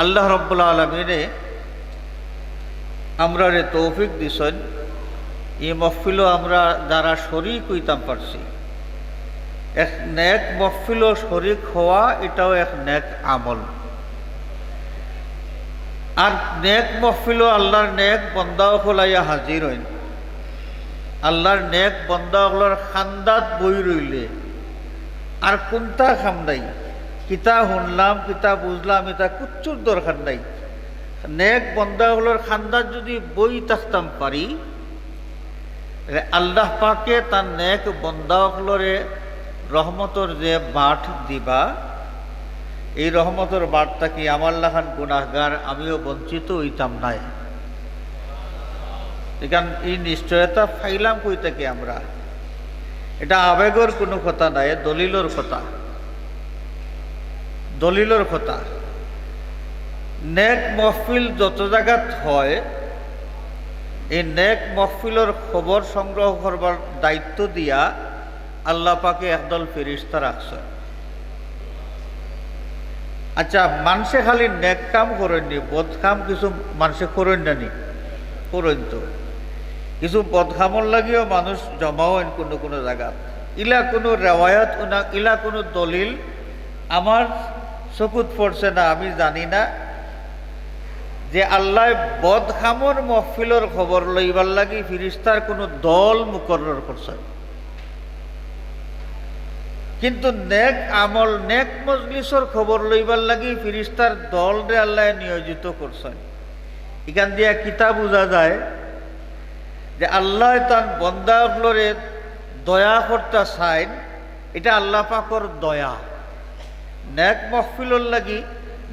আল্লাহ রব্বুল আলমিনে আমরা রে তৌফিক দিছেন এই মহফিলও আমরা যারা শরীক হইতাম পারছি। এক নেক মহফিলও শরীক হওয়া এটাও এক নেক আমল। আর নেক মহফিলও আল্লাহর নেক বন্দাও খোলাইয়া হাজির হইন। আল্লাহর নেক বন্দাগুলোর খান্দাত বই রইলে আর কোনটা খামদাই কিতা শুনলাম কিতা বুঝলাম এটা কুচ্চুর দরকার নাই। নেক বন্দাগুলোর খান্দাত যদি বই থাকতাম পারি, আল্লাহ পাকে তার নেক বন্দাগুলোরে রহমতর যে বাট দিবা, এই রহমতর বাটটা কি আমার লাখান গুনাহগার আমিও বঞ্চিত হইতাম নাই। এখান এই নিশ্চয়তা ফাইলাম কই থেকে আমরা, এটা আবেগর কোনো কথা নাই, দলিলর কথা। দলিলর কথা নেক মহফিল যত জায়গাত হয়, এই নেক মহফিলর খবর সংগ্রহ করবার দায়িত্ব দিয়া আল্লাহ পাকে একদল ফেরেশতা রাখছে। আচ্ছা, মানুষে খালি নেক কাম করেননি, বদ কাম কিছু মানুষে করেন না নি? করেন তো। কিছু বদকামর লাগিও মানুষ জমা হন কোনো কোনো জায়গা। ইলা কোনো রেওয়ায়াত ইলা কোনো দলিল আমার চকুত পড়ছে না, আমি জানি না যে আল্লাহ বদকামর মহফিলর খবর লইবার লাগি ফিরিস্তার কোনো দল মুকরর করছেন। কিন্তু নেক আমল নেক মজলিসর খবর লইবার লাগি ফিরিস্তার দল রে আল্লাহ নিয়োজিত করছেন। এখান দিয়া কিতাব বোঝা যায় যে আল্লাহ তার বন্দাগুলোরে দয়া করতে চাইন, এটা আল্লাহ পাকর দয়া। নেক মহফিলর লাগি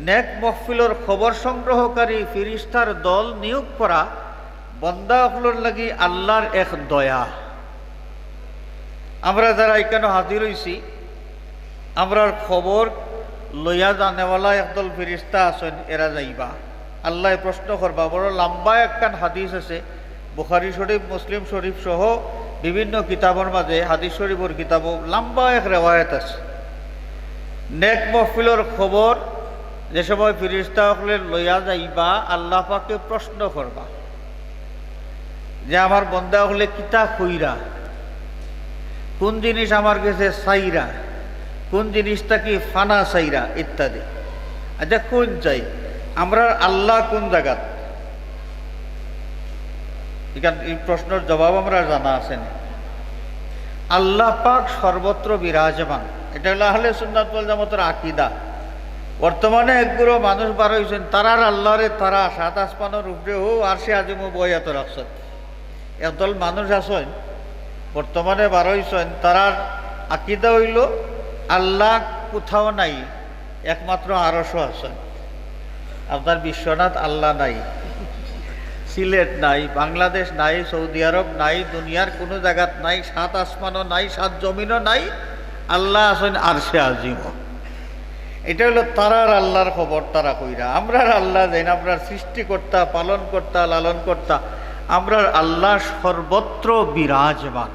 নেক মহফিলর খবর সংগ্রহকারী ফিরিস্তার দল নিয়োগ করা বন্দাগুলোর লাগি আল্লাহর এক দয়া। আমরা যারা এখানে হাজির হইছি, আমরার খবর লইয়া জানেওয়ালা একদল ফিরিস্তা আছেন, এরা যাইবা আল্লাহ প্রশ্ন করবা। বড় লম্বা একখান হাদিস আছে, বুখারী শরীফ মুসলিম শরীফ সহ বিভিন্ন কিতাবের মাঝে হাদিস শরীফের কিতাবও লম্বা এক রেওয়ায়ত আছে। নেক মহফিলর খবর যে সময় ফিরিস্তা হলে লইয়া যাইবা, আল্লাহ পাকে প্রশ্ন করবা যে আমার বন্দা হলে কিতা কইরা, কোন জিনিস আমার কাছে চাইরা, কোন জিনিসটা কি ফানা চাইরা ইত্যাদি। আচ্ছা, কোন চাই আমরা আল্লাহ কোন জায়গাত? এখান এই প্রশ্নের জবাব আমরা জানা আছে না। আল্লাহ পাক সর্বত্র বিরাজমান, এটা হলো আহলে সুন্নাত ওয়াল জামাতের আকীদা। বর্তমানে একগুলো মানুষ বার হয়েছেন, তারার আল্লাহরে তারা সাত আসমানের উপরে ও আরশে আজিমও বইয়াত রাখছেন। একদল মানুষ আছেন বর্তমানে বার হয়েছেন, তারার আকীদা হইল আল্লাহ কোথাও নাই, একমাত্র আরশও আছেন। আপনার বিশ্বনাথ আল্লাহ নাই, সিলেট নাই, বাংলাদেশ নাই, সৌদি আরব নাই, দুনিয়ার কোনো জায়গাত নাই, সাত আসমানও নাই, সাত জমিনও নাই, আল্লাহ আছেন আরশে আজিমও। এটা হলো তারার আল্লাহর খবর তারা কইরা। আমরার আল্লাহ যেন আপনার সৃষ্টিকর্তা, পালনকর্তা, লালনকর্তা, আমরার আল্লাহ সর্বত্র বিরাজমান।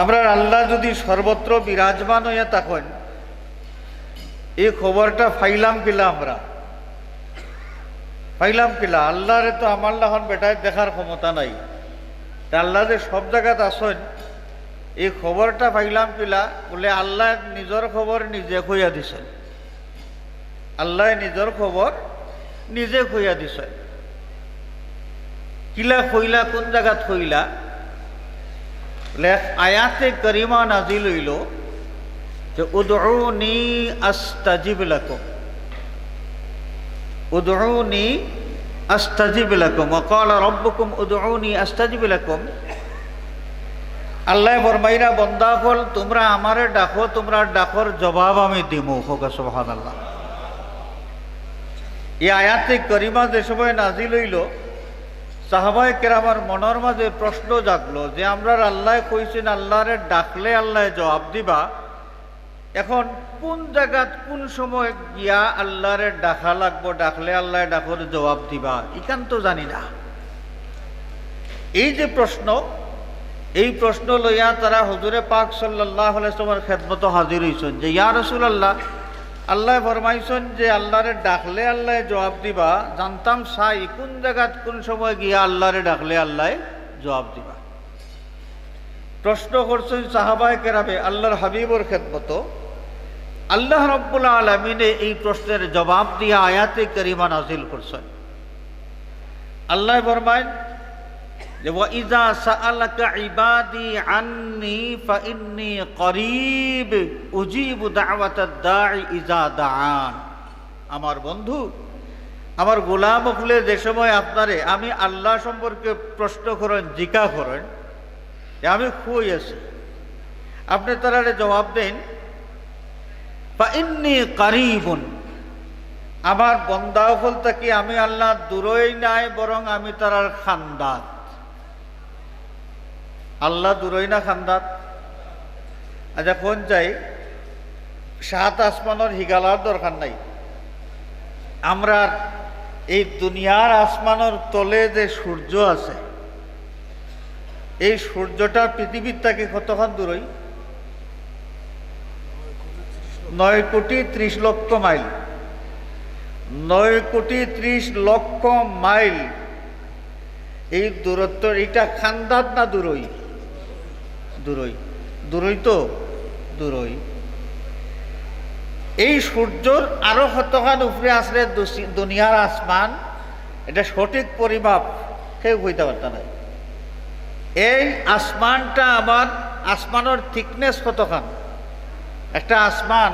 আমরার আল্লাহ যদি সর্বত্র বিরাজমান হইয়া থাকেন, এই খবরটা ফাইলাম কিলা, আমরা পাইলাম কিলা? আল্লাহরে তো আমার লাখন বেটায় দেখার ক্ষমতা নাই, আল্লাহ যে সব জায়গাত আসেন এই খবরটা পাইলাম কিলা? বলে আল্লাহ নিজের খবর নিজে কইয়া দিছেন। আল্লাহ নিজের খবর নিজে কইয়া দিছেন। কিলা কইলা, কোন জায়গাত কইলা? বলে আয়াতে করিমা নাজিল হইল যে উদউনি আস্তাজিব লাকুম, উদউনি আস্তাজিব লাকুম ওয়া ক্বালা রাব্বুকুম উদউনি আস্তাজিব লাকুম। আল্লাহ ফরমাইরা বন্দা হল তোমরা আমারে ডাকো, তোমরা ডাকর জবাব আমি দিমু। হোক সুবহানাল্লাহ। এই আয়াতে করিমা যে সময় নাজিল হইল, সাহাবায়ে কেরামার মনের মাঝে প্রশ্ন জাগলো যে আমরা আল্লাহ কইছেন আল্লাহরে ডাকলে আল্লাহ জবাব দিবা, এখন কোন জায়গাত কোন সময় গিয়া আল্লাহরে ডাকা লাগবো, ডাকলে আল্লাহ ডাকর জবাব দিবা, ইকান তো জানি না। এই যে প্রশ্ন, এই প্রশ্ন লইয়া তারা হুজুরে পাক সাল্লাল্লাহু আলাইহি ওয়াসাল্লামের খেদমতে হাজির হইছেন যে ইয়া রাসূলুল্লাহ, আল্লাহ ফরমাইছেন যে আল্লাহরে ডাকলে আল্লাহ জবাব দিবা। জানতাম সাই কোন জায়গাত কোন সময় গিয়া আল্লাহরে ডাকলে আল্লাহ জবাব দিবা। প্রশ্ন করছেন সাহাবায়ে কেরামে আল্লাহর হাবিবর খেদমত। আল্লাহ রাব্বুল আলামিনে এই প্রশ্নের জবাব দিয়া আয়াতে কারিমা নাযিল করছেন। আল্লাহ ফরমায় যে ওয়াইজা সাআলাকা ইবাদি আন্নী ফাইন্নী করিব উজিবু দাওয়াতাদ দাঈ ইজা দাআন। আমার বন্ধু, আমার গোলাম হলে যে সময় আপনারে আমি আল্লাহ সম্পর্কে প্রশ্ন করেন, জিজ্ঞা করেন যে আমি কই আছি, আপনি তারারে জবাব দেন ফাইন্নী করিবুন, আমার বন্দা হল থাকি আমি আল্লাহ দূরই নাই, বরং আমি তারার খান্দাত। আল্লাহ দূরই না খান্দাত? আচ্ছা কোন চাই সাত আসমানের হিগালার দরকার নাই। আমরা এই দুনিয়ার আসমানের তলে যে সূর্য আছে, এই সূর্যটা পৃথিবীর থেকে কতক্ষণ দূরই? 9,30,00,000 মাইল। 9,30,00,000 মাইল এই দূরত্ব। এটা খান্দাত না দূরই? দূরই। দূরই তো দূরই। এই সূর্যর আরো কতখান উপরে আসলে দুনিয়ার আসমান, এটা সঠিক পরিমাপ কেউ হইতে পারত না। এই আসমানটা আমার আসমানের থিকনেস কতখান? একটা আসমান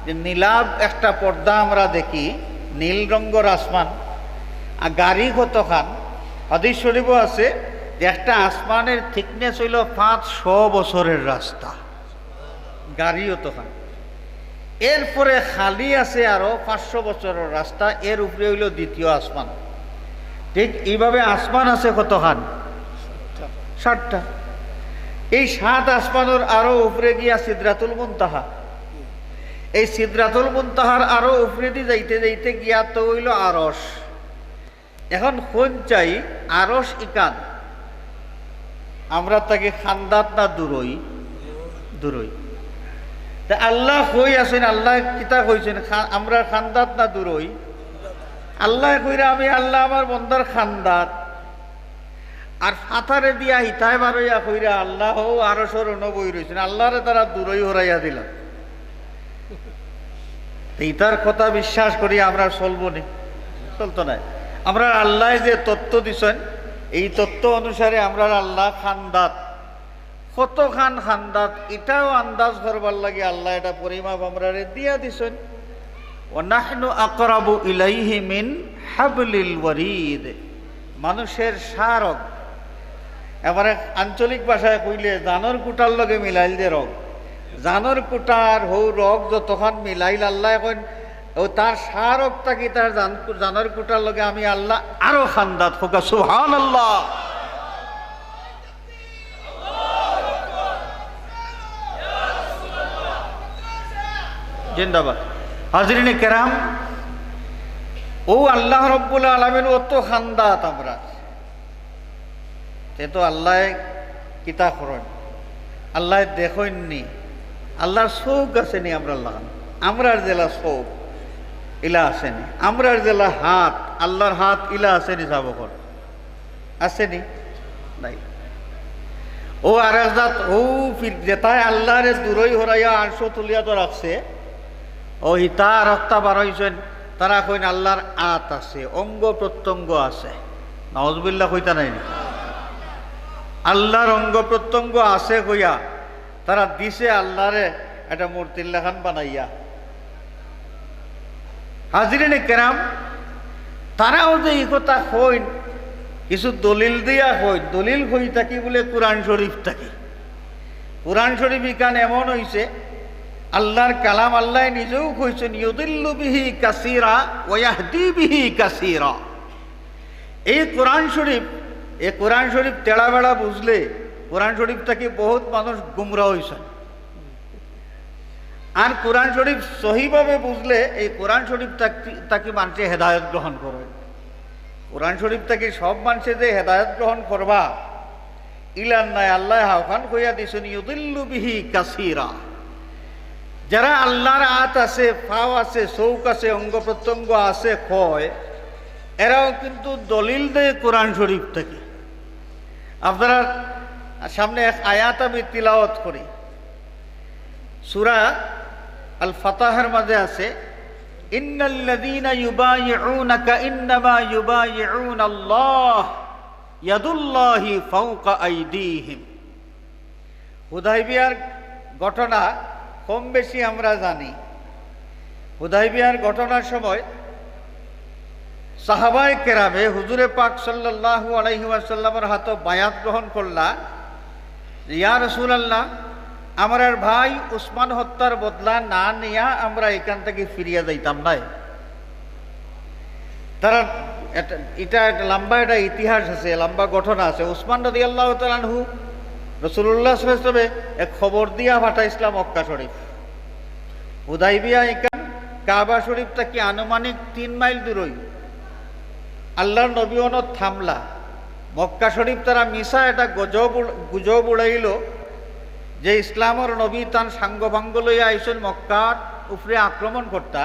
যে নীলাভ একটা পর্দা আমরা দেখি, নীল রঙের আসমান, আর গাড়ি কতখান? হাদিস শরীফও আছে যে একটা আসমানের থিকনেস হইল 500 বছরের রাস্তা, গাড়িও তখন। এরপরে খালি আছে আরো 500 বছরের রাস্তা, এর উপরে হইল দ্বিতীয় আসমান। ঠিক এইভাবে আসমান আছে কতখান? 7টা। এই 7 আসমানের আরো উপরে গিয়া সিদরাতুল মুনতাহা। এই সিদরাতুল মুনতাহার আরো উপরে দিয়ে যাইতে যাইতে গিয়া তো হইল আরশ। এখন কোন চাই আরশ ইকান আমরা তাকে খান্দাত না দূরই? দূরই। তা আল্লাহ কই আছেন? আল্লাহ কিতা কইছেন আমরা খান্দাত না দূরই? আল্লাহ কইরা আমি আল্লাহ আমার বন্দার খান্দাত। আর ফাতারে দিয়া হিতায় বারইয়া কইরা আল্লাহ আরশের বই রয়েছেন, আল্লাহরে তারা দূরই হরাইয়া দিলাম। এইটার কথা বিশ্বাস করি আমরা চলবো নি? চলতো না। আমরা আল্লাহ যে তত্ত্ব দিছেন, এই তত্ত্ব অনুসারে আমরা আল্লাহ খান্দাত, কত খান খান্দাত এটাও আন্দাজ করবার লাগে আল্লাহ এটা পরিমাপ আমরা দিয়া দিছেন। ওয়ানাহনু আকরাবু ইলাইহি মিন হাবলিল ওয়ারিদ। মানুষের সারক, এবারে আঞ্চলিক ভাষায় কইলে জানর কুটার লগে মিলাইল যে রগ, জানর কুটার হৌ রগ যতক্ষণ মিলাইল আল্লাহ এখন ও তার সারক থাকি তার জানর কুটার লগে আমি আল্লাহ আরো খান্দাত। হোকা সুবহানাল্লাহ। জিন্দাবাদ। হাজরিনে কেরাম, ও আল্লাহ রব্বুল আলামিন অত খান্দাত আমরা তে তো আল্লাহ কিতা করেন, আল্লাহ দেখেননি, আল্লাহর চৌক আসেনি আমরা লাগান, আমরার জেলা চৌক ইলা আসেনি, আমরার জেলা হাত আল্লাহর হাত ইলা আসেনি, যাব কর আসেনি নাই। ও আর একজাত ও যেটাই আল্লাহরে দূরই হরাইয়া 800 তুলিয়া তো রাখছে, ও হিতা রক্তা বার হয়েছেন, তারা কইন আল্লাহর আত আছে, অঙ্গ প্রত্যঙ্গ আছে। নাউজুবিল্লাহ কইতা নাই, আল্লাহর অঙ্গ প্রত্যঙ্গ আছে কইয়া তারা দিছে আল্লাহরে একটা মূর্তির লেখান বানাইয়া। হাজিরিনে কেরাম, তারাও যে এই কথা কইন কিছু দলিল দিয়া কইন, দলিল কই থাকি বলে কোরআন শরীফ থাকি। কোরআন শরীফ ইকান এমন হইছে আল্লাহর কালাম, আল্লাহ নিজেও কইছেন ইউদিল্লু বিহি কাসীরা ওয়া ইয়াহদি বিহি কাসীরা। এই কোরআন শরীফ তেড়া বেড়া বুঝলে কোরআন শরীফ থেকে বহুত মানুষ গুমরা হইছেন। আর কোরআন শরীফ সহিভাবে বুঝলে এই কোরআন শরীফ তাকে মানুষে হেদায়ত গ্রহণ করে। কোরআন শরীফ থেকে সব মানুষে যে হেদায়ত গ্রহণ করবা ইলান নাই, আল্লাহ হাওখান কইয়া দিছেন ইউদিল্লু বিহি কাসীরা। যারা আল্লাহর হাত আছে, পাও আছে, চৌক আছে, অঙ্গ প্রত্যঙ্গ আছে কয়, এরাও কিন্তু দলিল দেয় কোরআন শরীফ থেকে। আপনারা সামনে এক আয়াত আমি তিলাওয়াত করি, সূরা আল ফাতাহের মাঝে আছে, ইন্নাল্লাযীনা ইউবাইউনাকা ইন্নামা ইউবাইউনাল্লাহ ইয়াদুল্লাহি ফাওকা আইদিহিম। হুদায়বিয়ার ঘটনা কম বেশি আমরা জানি। হুদায়বিয়ার ঘটনার সময় সাহাবায়ে কেরামে হুজুরে পাক সাল্লাল্লাহু আলাইহি ওয়াসাল্লামের হাতে বায়াত গ্রহণ করলা, ইয়া রাসূলুল্লাহ, আমার ভাই উসমান হত্যার বদলা না নিয়া আমরা এখান থেকে ফিরিয়া যাইতাম না। তারা এটা একটা লম্বা একটা ইতিহাস আছে, লম্বা ঘটনা আছে। উসমান রাদিয়াল্লাহু তাআলা আনহু রাসূলুল্লাহ সাল্লাল্লাহু আলাইহি ওয়াসাল্লামে এক খবর দিয়া পাঠাইছিলাম মক্কা শরীফ। হুদায়বিয়া এখান কাবা শরীফটা কি আনুমানিক 3 মাইল দূরই। আল্লাহর নবী অনত থামলা। মক্কা শরীফ তারা মিশা এটা গুজব উড়াইল যে ইসলামের নবী তান সাঙ্গভাঙ্গ লইয়া আইসন মক্কার উপরে আক্রমণ করতা,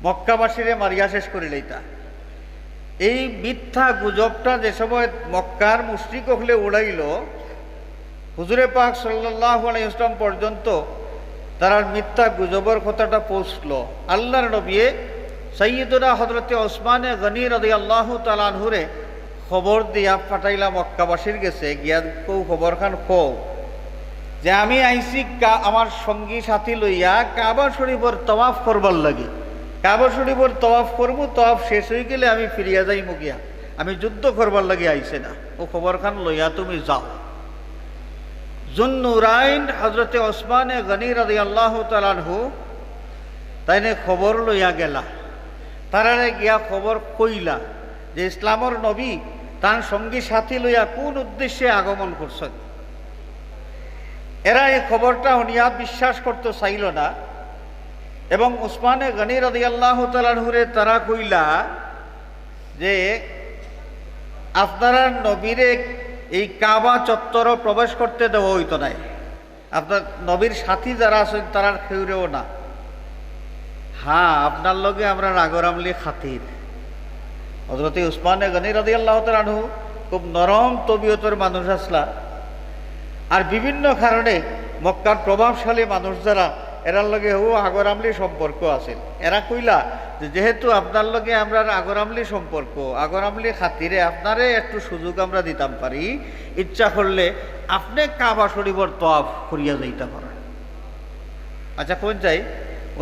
মক্কাবাসীরে মারিয়া শেষ করে লইতা। এই মিথ্যা গুজবটা যে সময় মক্কার মুশরিক হলে উড়াইল, হুজুরে পাক সাল্লাল্লাহু আলাইহি ওয়াসাল্লাম পর্যন্ত তারা মিথ্যা গুজবের কথাটা পৌঁছলো। আল্লাহর নবী সাইয়্যিদুনা হযরতে ওসমান গনি রাদিয়াল্লাহু তাআলা আনহুরে খবর দিয়া পাঠাইলা মক্কাবাসীর গেছে, গিয়া কৌ খবর খান কৌ যে আমি আইসি আমার সঙ্গী সাথী লইয়া কাবা শরীফের তওয়াফ করবার লাগে। কাবা শরীফের তওয়াফ করবো, তওয়াফ শেষ হয়ে গেলে আমি ফিরিয়া যাইমু গিয়া, আমি যুদ্ধ করবার লাগে আইছে না। ও খবর খান লইয়া তুমি যাও। জুন্নুরাইন হযরতে ওসমান গনি রাদিয়াল্লাহু তাআলা আনহু তাইনে খবর লইয়া গেলা। তারারে গিয়া খবর কইলা যে ইসলামর নবী তার সঙ্গী সাথী লইয়া কোন উদ্দেশ্যে আগমন করছেন। এরা এই খবরটা শুনিয়া বিশ্বাস করতে চাইল না এবং উসমানে গনি রাদিয়াল্লাহু তাআলা আনহুরে তারা কইলা যে আপনারা নবীরে এই কাবা চত্বর প্রবেশ করতে দেওয়া হইতো নাই, আপনার নবীর সাথী যারা আছেন তারা খেউরেও না। হ্যাঁ, আপনার লগে আমরা রাগরামলি খাতির। হযরতে উসমানে গনি রাদিয়াল্লাহু তাআলা আনহু খুব নরম তবিয়তের মানুষ আসলা, আর বিভিন্ন কারণে মক্কার প্রভাবশালী মানুষ যারা এরার লগে আগরামলি সম্পর্ক আছে। এরা কইলা যে যেহেতু আপনার লগে আমরা আগরামলি সম্পর্ক, আগরামলি খাতিরে আপনারে একটু সুযোগ আমরা দিতাম পারি, ইচ্ছা করলে আপনি কাবা শরীফের তওয়াফ করিয়া যাইতে পারেন। আচ্ছা, কোন চাই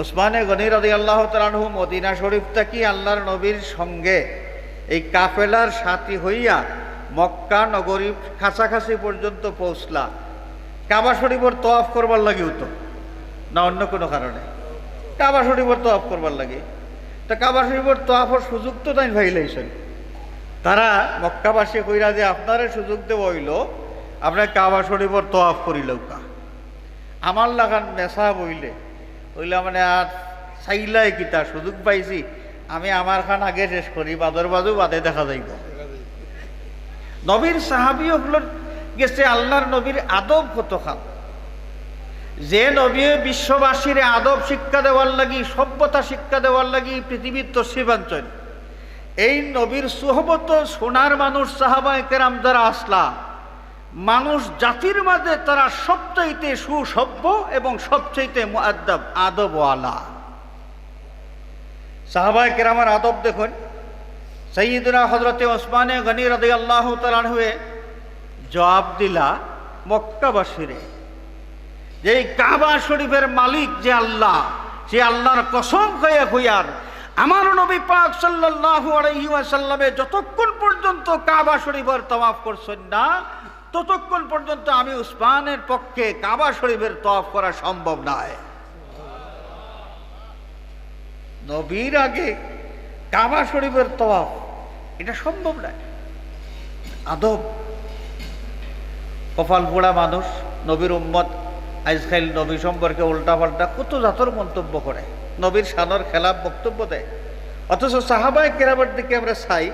উসমানে গনি রাদিয়াল্লাহু তাআলা আনহু মদিনা শরীফ থেকে আল্লাহর নবীর সঙ্গে এই কাফেলার সাথী হইয়া মক্কা নগরীর কাছাকাছি পর্যন্ত পৌঁছলা। কাবা শরীফের তওয়াফ করবার লাগে হতো না অন্য কোনো কারণে? কাবা শরীফের তওয়াফ করবার লাগে। তা কাবা শরীফের তওয়াফের সুযোগ তো তাই ভাইলাইছেন। তারা মক্কাবাসী কইরা যে আপনারে সুযোগ দেব হইল আপনার কাবা শরীফের তওয়াফ করিল কা। আমার লাগান নেশা বইলে ওইলা মানে আর চাইলাই কিতা সুযোগ পাইছি, আমি আমার খান আগে শেষ করি, বাদর বাজু বাদে দেখা যাইব। নবীর সাহাবীগুলোর গেছে আল্লাহর নবীর আদব কত খান, যে নবী বিশ্ববাসীর আদব শিক্ষা দেওয়ার লাগি, সভ্যতা শিক্ষা দেওয়ার লাগি পৃথিবীর তসিবাঞ্চল, এই নবীর সুহবত সোনার মানুষ সাহাবায়ে কেরাম যারা আসলা, মানুষ জাতির মাঝে তারা সবচাইতে সুসভ্য এবং সবচাইতে মুআদ্দাব আদবওয়ালা। সাহাবায়ে কেরামের আদব দেখুন। সাইয়্যিদুনা হযরতে ওসমানে গনি রাদিয়াল্লাহু তাআলা আনহু জবাব দিলা মক্কাবাসীরে যে এই কাবা শরীফের মালিক যে আল্লাহ, সে আল্লাহর কসম খাইয়া কইয়ার আমার নবী পাক সাল্লাল্লাহু আলাইহি ওয়াসাল্লামে যতক্ষণ পর্যন্ত কাবা শরীফের তওয়াফ করছেন না, ততক্ষণ পর্যন্ত আমি উসমানের পক্ষে কাবা শরীফের তওয়াফ করা সম্ভব নয়। নবীর আগে কাবা শরীফের তওয়াফ এটা সম্ভব নয়। আদব। কপাল পোড়া মানুষ, নবীর উম্মত আজকাল নবী সম্পর্কে উল্টাপাল্টা কত জাতর মন্তব্য করে, নবীর শানের খেলাফ বক্তব্য দেয়। অথচ সাহাবায়ে কেরামের দিকে আমরা চাই,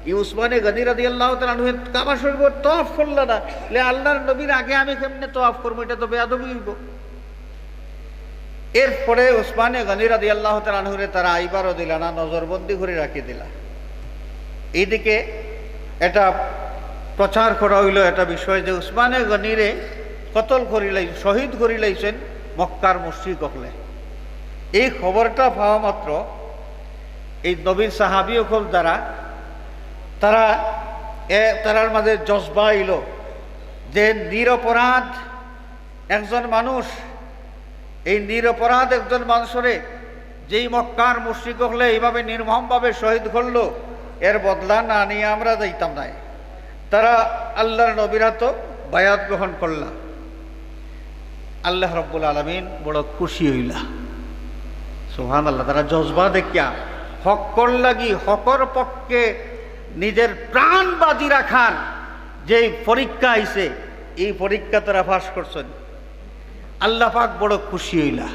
ই উসমানে গনি রাদিয়াল্লাহু তাআলা আনহু কাবা শরীফের তওয়াফ করল না, আল্লাহর নবীর আগে আমি কেমনে তওয়াফ করবো? এটা তো বেয়াদবি হইব। এরপরে উসমানে গনি রাদিয়াল্লাহু তাআলা আনহুরে তারা আইবারও দিলা না, নজরবন্দি করে রাখি দিলা। এইদিকে এটা প্রচার করা হইল এটা বিষয় যে উসমানে গনিরে কতল করিলাই, শহীদ করিলাইছেন মক্কার মুশরিক হলে। এই খবরটা পাওয়া মাত্র এই নবীর সাহাবী সকল দ্বারা তারার মাঝে জজবা এলো যে নিরপরাধ একজন মানুষ, এই নিরপরাধ একজন মানুষরে যেই মক্কার মুশরিক হলে এইভাবে নির্মমভাবে শহীদ করলো, এর বদলা না নিয়ে আমরা যাইতাম না। তারা আল্লাহর নবীরা তো বায়াত গ্রহণ করলা। আল্লাহ রাব্বুল আলামিন বড় খুশি হইলা, সুবহানাল্লাহ। তারা জজবা দেখিয়া হকর লাগি, হকর পক্ষে নিজের প্রাণ বাজি রাখার যে পরীক্ষা আইছে, এই পরীক্ষা তারা পাস করছেন। আল্লাহ পাক বড় খুশি হইলা,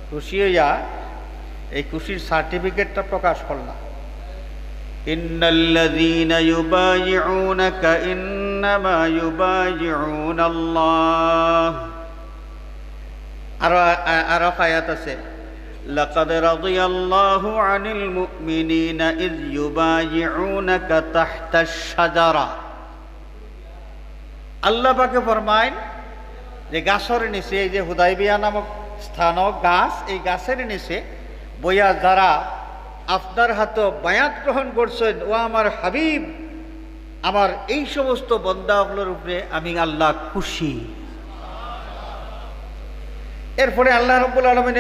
খুশি হইয়া এই খুশির সার্টিফিকেটটা প্রকাশ করলাম। ইন্নাল্লাযীনা ইউবাইউনাকা ইন্নামা ইউবাইউনাল্লাহ। আরো আয়াত আছে, লাকাদ রাদিয়াল্লাহু আনিল মুমিনিনা ইয ইউবাইউনাকা তাহতাশ শাজারা। আল্লাহ পাকে ফরমায় যে গাছের নিচে, এই যে হুদাইবিয়া নামক স্থান গাছ, এই গাছের নিচে বইয়া যারা আপনার হাতে বায়াত গ্রহণ করছেন, ও আমার হাবিব, আমার এই সমস্ত বান্দাগুলোর উপরে আমি আল্লাহ খুশি। এরপরে আল্লাহ রাব্বুল আলামিন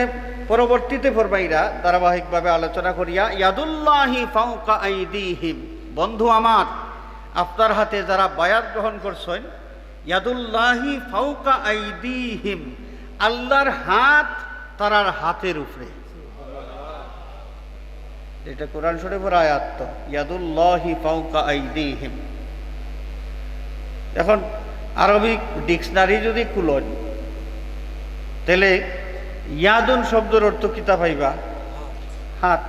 পরবর্তীতে ফরমাইরা ধারাবাহিকভাবে আলোচনা করিয়া, ইয়াদুল্লাহি ফাওকা আইদিহিম, বন্ধু আমার আপনার হাতে যারা বায়াত গ্রহণ করছেন, ইয়াদুল্লাহি ফাওকা আইদিহিম, আল্লাহর হাত তারার হাতের উপরে। এটা কোরআন শরীফের আয়াত, তো ইয়াদুল্লাহি ফাওকা আইদিহিম। এখন আরবিক ডিকশনারি যদি খুলেন তাহলে ইয়াদুন শব্দের অর্থ কিতা পাইবা? হাত।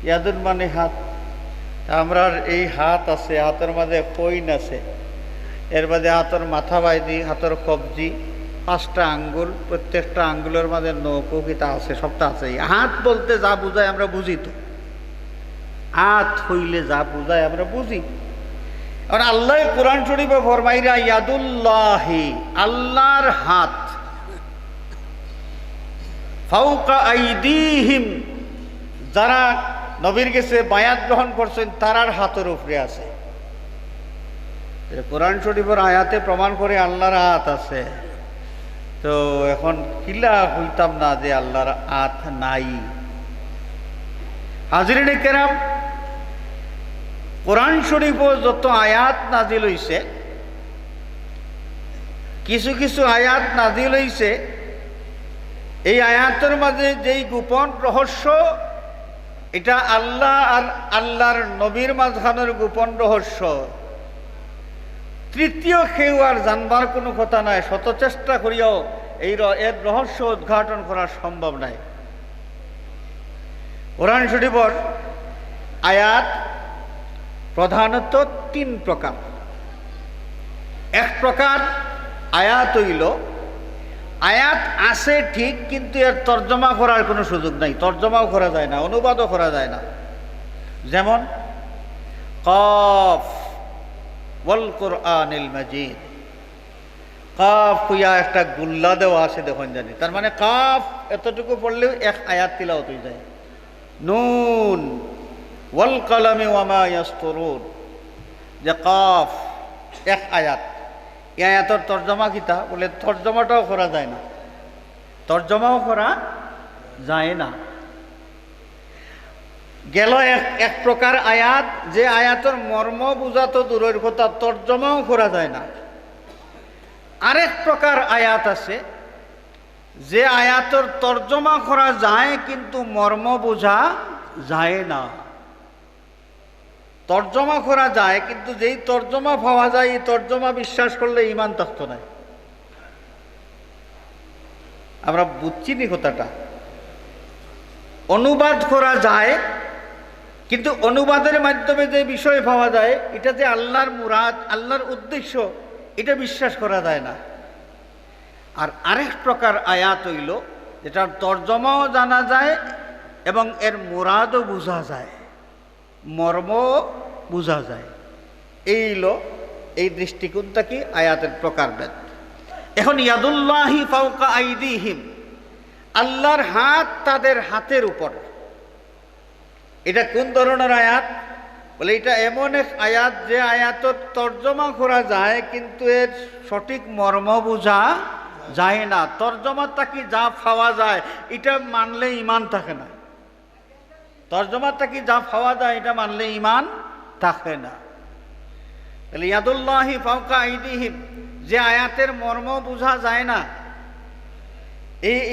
ইয়াদুন মানে হাত। আমরা এই হাত আছে, হাতের মাঝে কইন আছে, এর মাঝে হাতের মাথা বাইদি, হাতের কবজি, 5টা আঙ্গুল, প্রত্যেকটা আঙ্গুলের মাঝে নৌকো কিতা আছে, সবটা আছে। হাত বলতে যা বুঝায় আমরা বুঝি, তো হাত হইলে যা বুঝায় আমরা বুঝি। এখন আল্লাহ কোরআন শরীফে ফরমাইরা ইয়াদুল্লাহি, আল্লাহর হাত, ফাওকা আইদিহিম, যারা নবীর কাছে বায়াত গ্রহণ করছেন তারার হাতের উপরে আছে। কোরআন শরীফের আয়াতে প্রমাণ করে আল্লাহর হাত আছে, তো এখন কিলা হইতাম না যে আল্লাহর হাত নাই। হাজরিনে কেরাম, কোরআন শরীফ যত আয়াত নাজিল হইছে, কিছু কিছু আয়াত নাজিল হইছে, এই আয়াতের মাঝে যেই গোপন রহস্য, এটা আল্লাহ আর আল্লাহর নবীর মাঝখানের গোপন রহস্য, তৃতীয় কেউ আর জানবার কোনো কথা নাই। শত চেষ্টা করিয়াও এর রহস্য উদ্ঘাটন করা সম্ভব নাই। কোরআন শরীফের আয়াত প্রধানত 3 প্রকার। এক প্রকার আয়াত হইল, আয়াত আছে ঠিক, কিন্তু এর তর্জমা করার কোনো সুযোগ নাই, তর্জমাও করা যায় না, অনুবাদও করা যায় না। যেমন কফ ওয়াল কুরআনিল মাজিদ, কাফ হইয়া একটা গুল্লা দেওয়া আছে দেখুন জানি, তার মানে কাফ এতটুকু পড়লেও এক আয়াত তিলাওয়াত হয়ে যায়। নুন ওয়াল কালামি ওয়া মা ইয়াসতুরুন, যে কাফ এক আয়াত, এই আয়াতের তর্জমা কিতা বলে, তর্জমাটাও করা যায় না, তর্জমাও করা যায় না। গেল এক প্রকার আয়াত, যে আয়াতের মর্ম বুঝা তো দূরের কথা, তর্জমাও করা যায় না। আরেক প্রকার আয়াত আছে, যে আয়াতের তর্জমা করা যায় কিন্তু মর্ম বোঝা যায় না। তর্জমা করা যায়, কিন্তু যেই তর্জমা পাওয়া যায়, এই তর্জমা বিশ্বাস করলে ঈমান থাকতো না। আমরা বুঝছি নি কথাটা। অনুবাদ করা যায়, কিন্তু অনুবাদের মাধ্যমে যে বিষয় পাওয়া যায়, এটা যে আল্লাহর মুরাদ, আল্লাহর উদ্দেশ্য, এটা বিশ্বাস করা যায় না। আর আরেক প্রকার আয়াত হইল যেটার তর্জমাও জানা যায় এবং এর মুরাদও বোঝা যায়, মর্ম বোঝা যায়। এই দৃষ্টিকোণটা কি আয়াতের প্রকারভেদ। এখন ইয়াদুল্লাহি ফাওকা আইদিহিম, আল্লাহর হাত তাদের হাতের উপর। এটা কোন ধরনের আয়াত? বলে এটা এমন এক আয়াত যে আয়াতের তর্জমা করা যায় কিন্তু এর সঠিক মর্ম বোঝা যায় না। তর্জমাটা কি যা পাওয়া যায় এটা মানলে ঈমান থাকে না। তর্জমাটা কি যা পাওয়া যায় এটা মানলে ঈমান থাকে না। তাহলে ইয়াদুল্লাহি ফাওকা আইদিহিম, যে আয়াতের মর্ম বোঝা যায় না,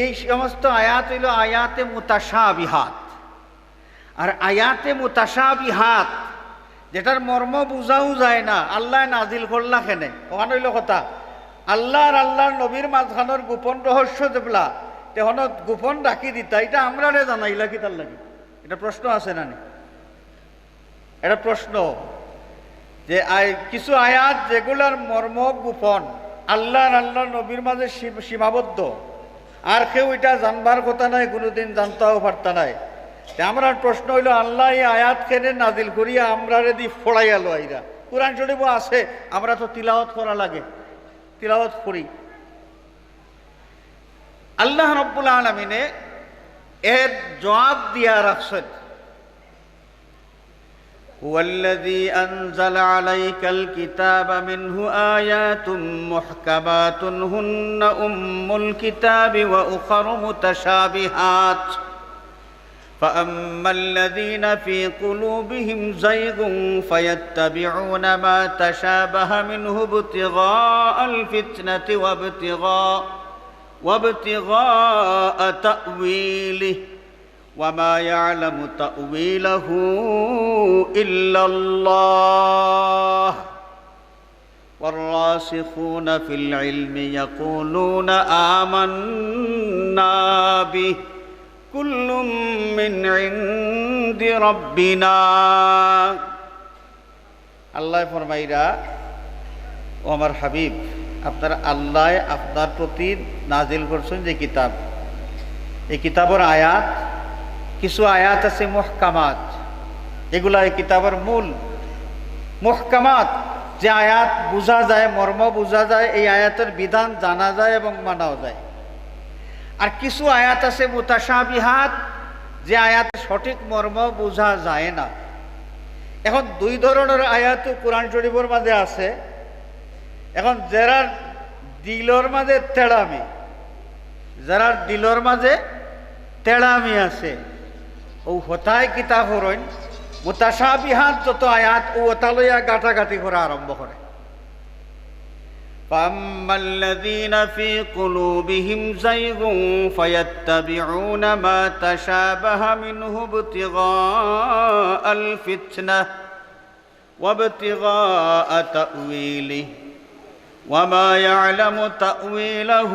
এই সমস্ত আয়াত হইল আয়াতে মুতাশাবিহাত। আর আয়াতে মুতাশাবিহাত যেটার মর্ম বুঝাও যায় না, আল্লাহ নাজিল করলা কেনে? ওখানে হইল কথা আল্লাহ আর আল্লাহর নবীর মাঝখানোর গোপন রহস্য দেবলা তখন গোপন রাখি দিতা, এটা আমরা জানাইলা কি তার লাগে? এটা প্রশ্ন আছে না? এটা প্রশ্ন যে কিছু আয়াত যেগুলার মর্ম গোপন, আল্লাহ আর আল্লাহর নবীর মাঝে সীমাবদ্ধ, আর কেউ এটা জানবার কথা নাই, কোনোদিন জানতেও পারতা নাই। আমরা প্রশ্ন হইল আল্লাহ এই আয়াত কেনে নাজিল করিয়া আমরা রেদি ফোড়াইয়া আইরা। কোরআন শরীফ আছে, আমরা তো তিলাওয়াত করা লাগে, তিলাওয়াত করি। আল্লাহ রাব্বুল আলামিনে এর জবাব দিয়া রাখছেন, হুয়াল্লাযী আনজালা আলাইকাল কিতাবা মিনহু আয়াতুম মুহকামাতুন হুন্না উম্মুল কিতাবি ওয়া উখারু মুতাশাবিহাত فأما الذين في قلوبهم زيغ فيتبعون ما تشابه منه ابتغاء الفتنة وابتغاء تأويله وما يعلم تأويله إلا الله والراسخون في العلم يقولون آمنا به কুল্লুম মিন ইনদি রাব্বিনা। আল্লাহ ফরমাইরা, ও আমার হাবিব, আপনারা আল্লাহ আপনার প্রতি নাজিল করছেন যে কিতাব, এই কিতাবের আয়াত, কিছু আয়াত আছে মুহকামাত, এগুলা এই কিতাবের মূল। মুহকামাত যে আয়াত বোঝা যায়, মর্ম বোঝা যায়, এই আয়াতের বিধান জানা যায় এবং মানাও যায়। আর কিছু আয়াত আছে মুতাশাবিহাত, যে আয়াত সঠিক মর্ম বোঝা যায় না। এখন দুই ধরনের আয়াত কোরআন শরীফের মাঝে আছে। এখন যারা দিলর মাঝে তেড়ামি, যারা দিলর মাঝে তেড়ামি আছে, ও হতায় কিতাব হরইন মুতাশাবিহাত যত আয়াত ও ওতালইয়া গাটাগাটি করা আরম্ভ করে। فأما الذين في قلوبهم زيغ فيتبعون ما تشابه منه ابتغاء الفتنة وابتغاء تأويله وما يعلم تأويله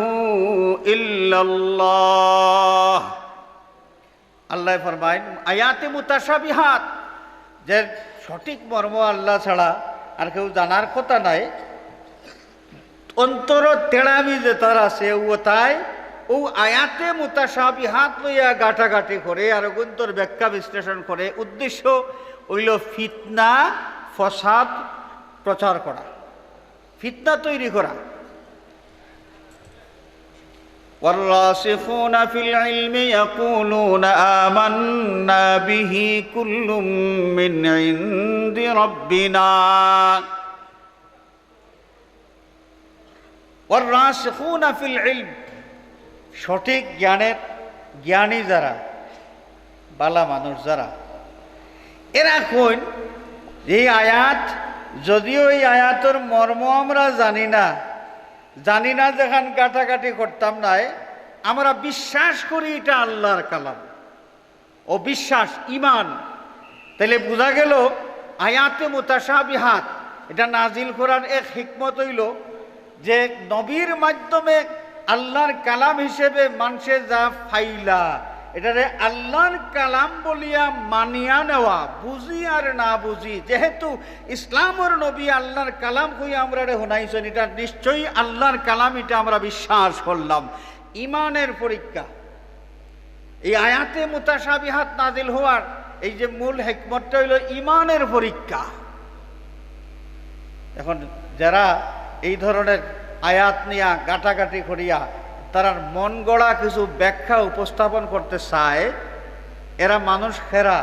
إلا الله। আল্লাহ ফরমায়েন আয়াতে মুতাশাবিহাত, যে সঠিক মর্ম আল্লাহ ছাড়া আর কেউ জানার কথা নাই, অন্তর তেড়ামি যে তার আছে ও তাই ও আয়াতে মুতাশাবিহাত লইয়া গাটাগাটি করে আর অন্তর ব্যাখ্যা বিশ্লেষণ করে। উদ্দেশ্য হইল ফিতনা ফসাদ প্রচার করা, ফিতনা তৈরি করা। والراسخون في العلم يقولون آمنا به كل من عند ربنا والراسخون في العلم, সঠিক জ্ঞানের জ্ঞানী যারা, বালা মানুষ যারা, এরা কইন এই আয়াত, যদিও এই আয়াতের মর্ম আমরা জানি না যেখান কাটাকাটি করতাম নাই, আমরা বিশ্বাস করি এটা আল্লাহর কালাম। ও বিশ্বাস ঈমান। তাহলে বোঝা গেল আয়াতে মুতাশাবিহাত এটা নাজিল করার এক হিকমত হইল যে নবীর মাধ্যমে আল্লাহর কালাম হিসেবে মানুষে যা ফাইলা এটারে আল্লাহর কালাম বলিয়া মানিয়া নেওয়া, বুঝি আর না বুঝি, যেহেতু ইসলামের নবী আল্লাহর কালাম কই আমরা শোনাইছেন, এটা নিশ্চয়ই আল্লাহর কালাম, এটা আমরা বিশ্বাস করলাম। ইমানের পরীক্ষা, এই আয়াতে মুতাশাবিহাত নাজিল হওয়ার এই যে মূল হিকমতটা হইল ঈমানের পরীক্ষা। এখন যারা এই ধরনের আয়াত নিয়া গাটাগাটি করিয়া তারা মন গড়া কিছু ব্যাখ্যা উপস্থাপন করতে চায়, এরা মানুষ খেরা।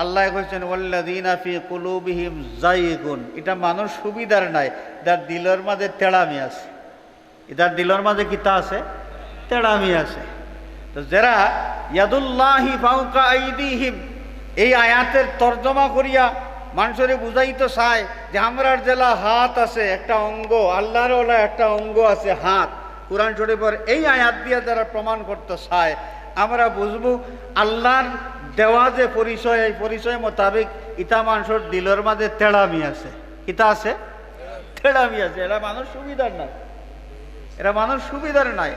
আল্লাহ কইছেন ওয়াল্লাযীনা ফি কুলুবিহিম যায়গুন, এটা মানুষ সুবিধার নাই, যার দিলের মাঝে তেড়ামি আছে। এটার দিলের মাঝে কিতা আছে? তেড়ামি আছে। তো যারা ইয়াদুল্লাহি ফাওকা আইদিহিম, এই আয়াতের তর্জমা করিয়া মানুষের বুঝাইতে চায় যে আমরার জেলা হাত আছে, একটা অঙ্গ, আল্লাহর ওলা একটা অঙ্গ আছে হাত। কুরআন শরীফের এই আয়াত দিয়ে যারা প্রমাণ করতে চায়, আমরা বুঝবো আল্লাহর দেওয়া যে পরিচয়, এই পরিচয় মোতাবেক ইতা মানুষের দিলের মাঝে তেড়ামি আছে। কিতা আছে? তেড়ামি আছে। এরা মানুষ সুবিধার নাই, এরা মানুষ সুবিধার নাই।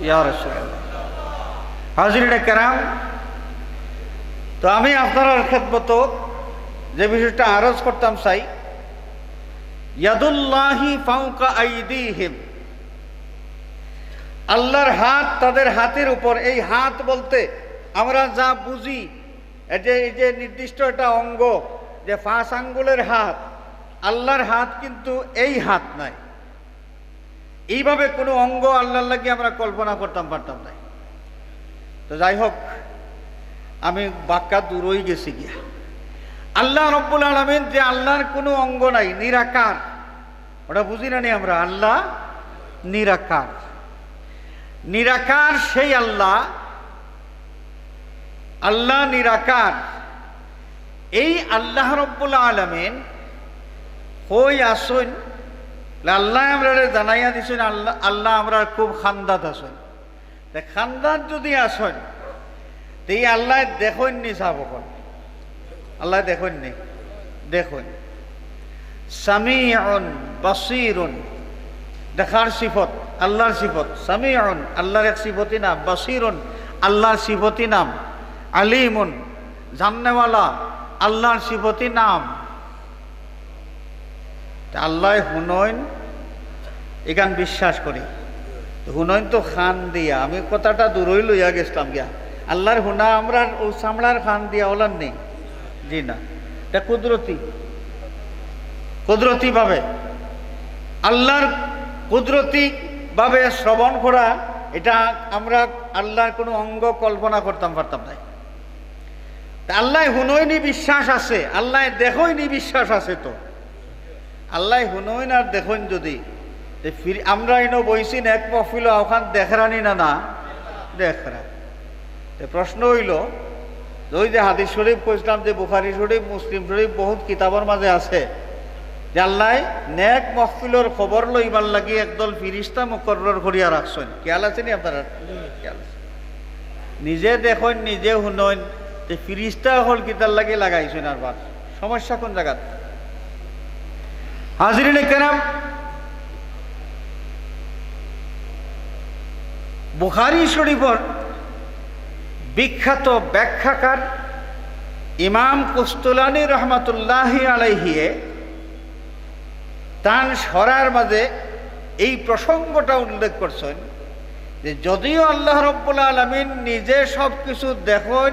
ইয়া রাসূলুল্লাহ, হাজিরিনে কেরাম, তো আমি আপনার খেদমত যে বিষয়টা আরজ করতাম চাই, ইয়াদুল্লাহি ফাওকা আইদিহিম, আল্লাহর হাত তাদের হাতের উপর। এই হাত বলতে আমরা যা বুঝি, এই যে নির্দিষ্ট একটা অঙ্গ, যে 5 আঙ্গুলের হাত, আল্লাহর হাত কিন্তু এই হাত নাই। এইভাবে কোনো অঙ্গ আল্লাহর লাগি আমরা কল্পনা করতাম পারতাম না। তো যাই হোক, আমি বাক্কা দূরই গেছি গিয়া। আল্লাহ রব্বুল আলামিন যে আল্লাহর কোনো অঙ্গ নাই, নিরাকার, ওটা বুঝি না নি আমরা। আল্লাহ নিরাকার, নিরাকার সেই আল্লাহ, আল্লাহ নিরাকার। এই আল্লাহ রব্বুল আলামিন হই আসুন, আল্লাহ আমরা জানাইয়া দিছেন আল্লাহ, আল্লাহ আমরা খুব খান্দাত আসুন। খান্দাত যদি আসুন, তো এই আল্লাহ দেখুন নি, সাবকন আল্লাহ দেখুন নি, দেখুন। সামিউন বাসীরুন, দেখার সিফত, আল্লাহর সিফত। সামিউন আল্লাহর এক সিফতি নাম, বাসীরুন আল্লাহর সিফতি নাম, আলিমুন জাননেওয়ালা আল্লাহর সিফতি নাম। আল্লাহ হুনইন, এখান বিশ্বাস করি। হুনইন তো খান দিয়া, আমি কথাটা দূরই লইয়া গেছিলাম গিয়া। আল্লাহর হুনা আমরা ও চামড়ার খান দিয়া ওলার নেই, জি না, এটা কুদরতি, কুদরতি ভাবে আল্লাহর কুদরতি ভাবে শ্রবণ করা, এটা আমরা আল্লাহর কোনো অঙ্গ কল্পনা করতাম পারতাম না। আল্লাহ হুনইনি বিশ্বাস আছে, আল্লাহ দেখইনি বিশ্বাস আছে। তো আল্লাহ হুনইন আর দেখুন যদি আমরা ইনো বইছি এক মহফিল ওখান দেখরানি না, না দেখরা। প্রশ্ন হইল, ওই যে হাদিস শরীফ কইছিলাম যে বুখারী শরীফ, মুসলিম শরীফ, বহুত কিতাবের মাঝে আছে যে আল্লাহ নেক মহফিলের খবর লইবার লাগি একদল ফিরিস্তা মুকরর করিয়া রাখছেন। খেয়াল আছে নি আপনারা? খেয়াল আছে। নিজে দেখুন, নিজে শুনইন, যে ফিরিস্তা হল কিতার লাগি লাগাইছেন। আর বার সমস্যা কোন জায়গাত? হাজিরিনে কেরাম, বুখারী শরীফের বিখ্যাত ব্যাখ্যাকার ইমাম কুস্তুলানী রহমাতুল্লাহি আলাইহি তার সরার মাঝে এই প্রসঙ্গটা উল্লেখ করছেন যে যদিও আল্লাহ রব্বুল আলামিন নিজে সব কিছু দেখেন,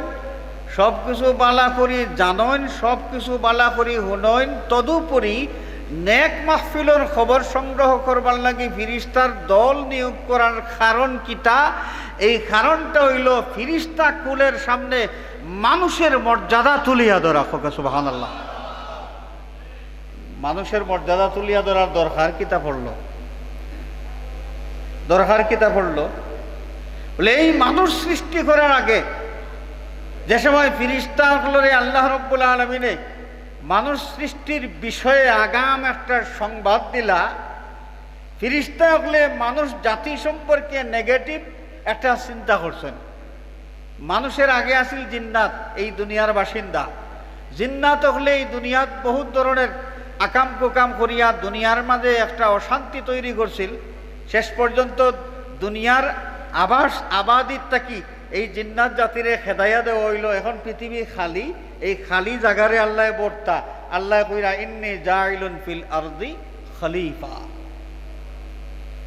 সব কিছু বালা করি জানেন, সব কিছু বালা করি শুনেন, তদুপরি নেক মাহফিলের খবর সংগ্রহ করবার লাগি ফিরিস্তার দল নিয়োগ করার কারণ কিটা? এই কারণটা হইল ফিরিস্তা কুলের সামনে মানুষের মর্যাদা তুলিয়া ধরা। সুবহানাল্লাহ। মানুষের মর্যাদা তুলিয়া ধরার দরকার কিতা পড়লো, দরকার কিতা পড়লো বলে এই মানুষ সৃষ্টি করার আগে যে সময় ফিরিস্তা হলরে আল্লাহ রব্বুল আলামিনে মানুষ সৃষ্টির বিষয়ে আগাম একটা সংবাদ দিলা, ফিরিস্তা হলে মানুষ জাতি সম্পর্কে নেগেটিভ একটা চিন্তা করছেন। মানুষের আগে আসিল জিন্নাত, এই দুনিয়ার বাসিন্দা। জিন্নাত হলে এই দুনিয়াত বহুত ধরনের আকাম কুকাম করিয়া দুনিয়ার মাঝে একটা অশান্তি তৈরি করছিল। শেষ পর্যন্ত দুনিয়ার আবাদিত থাকি এই জিন্নাত জাতিরে খেদাইয়া দেওয়া হইল। এখন পৃথিবী খালি, এই খালি জায়গারে আল্লাহ বর্তা, আল্লাহ কইরা ইন্নী জাইলুন ফিল আরদি খলিফা।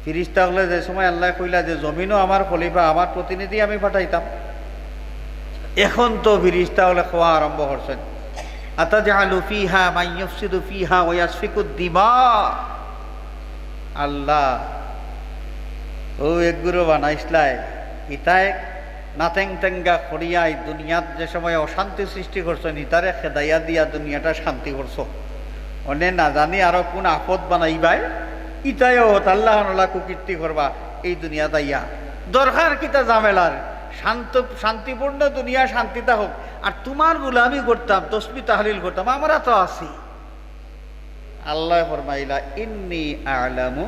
ফিরিস্তা হলে যে সময় আল্লাহ কইলা যে জমিনও আমার খলিফা, আমার প্রতিনিধি আমি পাঠাইতাম, এখন তো ফিরিস্তা হলে খাওয়া আরম্ভ করছেন। আতাজআলু ফিহা মান ইউফসিদু ফিহা ওয়া ইয়াসফিকুদ দিমা। আল্লাহ ও একগুলো বানাইছলাই ইতায় নাতেং তেঙ্গা করিয়াই দুনিয়াত যে সময় অশান্তি সৃষ্টি করছেন, ইতারে খেদাইয়া দিয়া দুনিয়াটা শান্তি করছো। অনে না জানি আরো কোন আপদ বানাইবাই, ইতায়ও আল্লাহ আল্লাহ কুকীর্তি করবা এই দুনিয়া তাইয়া। দরকার কিতা ঝামেলার, শান্তিপূর্ণ দুনিয়া শান্তিটা হোক। আর তোমার গুলামি করতাম, তসবিহ তাহলিল করতাম, আমরা তো আছি। আল্লাহ ফরমাইলা ইন্নী আ'লামু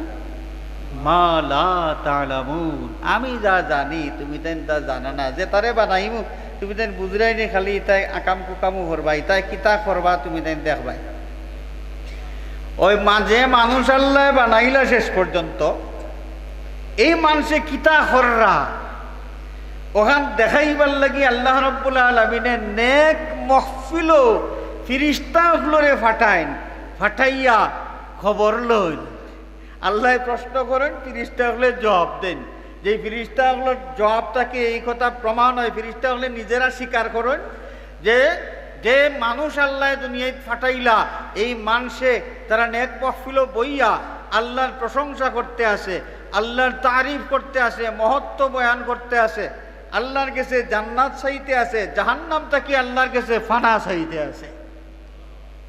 মা লা তা'লামুন, আমি যা জানি তুমি তেন তা জানা না। যে তারে বানাইমু তুমি তেন বুঝরাই নি, খালি তাই আকাম কুকামু করবা, তাই কিতা করবা তুমি তেন দেখবাই। ওই মাঝে মানুষ আল্লাহ বানাইলা শেষ পর্যন্ত এই মানুষে কিতা কররা ওখান দেখাইবার লাগি আল্লাহ রাব্বুল আলামিনের নেক মহফিলও ফিরিস্তাগুলোরে ফাটাইয়া খবর লইন। আল্লাহ প্রশ্ন করেন, ফিরিস্তাগুলো জবাব দেন। যে ফিরিস্তাগুলোর জবাবটাকে এই কথা প্রমাণ হয়, ফিরিস্তাগুলো নিজেরা স্বীকার করেন যে যে মানুষ আল্লাহ দুনিয়ায় ফাটাইলা এই মানুষে তারা নেক মহফিলও বইয়া আল্লাহর প্রশংসা করতে আসে, আল্লাহর তারিফ করতে আসে, মহত্ব বয়ান করতে আসে, আল্লাহর কাছে জান্নাত চাইতে আসে, জাহান্নাম থেকে আল্লাহর কাছে ফানা চাইতে আসে।